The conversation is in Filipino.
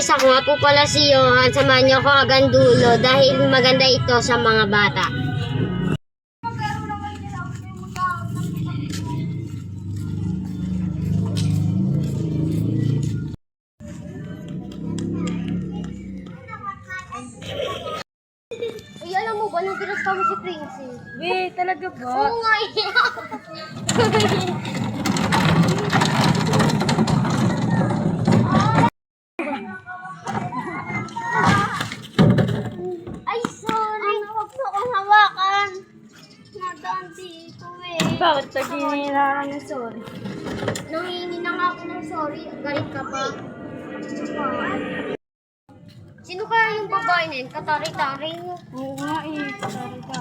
guys, ako nga po pala si Johan. Samahan niyo ako hanggang dulo dahil maganda ito sa mga bata. Uy, alam mo ba, nung pinasta mo si Princey? Wait, talaga ba? Oo nga, ay, sorry. Huwag mo akong hawakan. Nadaan dito eh. Bakit naghinila ka na sorry? Nangingi na nga ako ng sorry. Galit ka pa. Sino kaya yung babae na yun? Katari-tari niyo. Oo nga eh, sorry ka.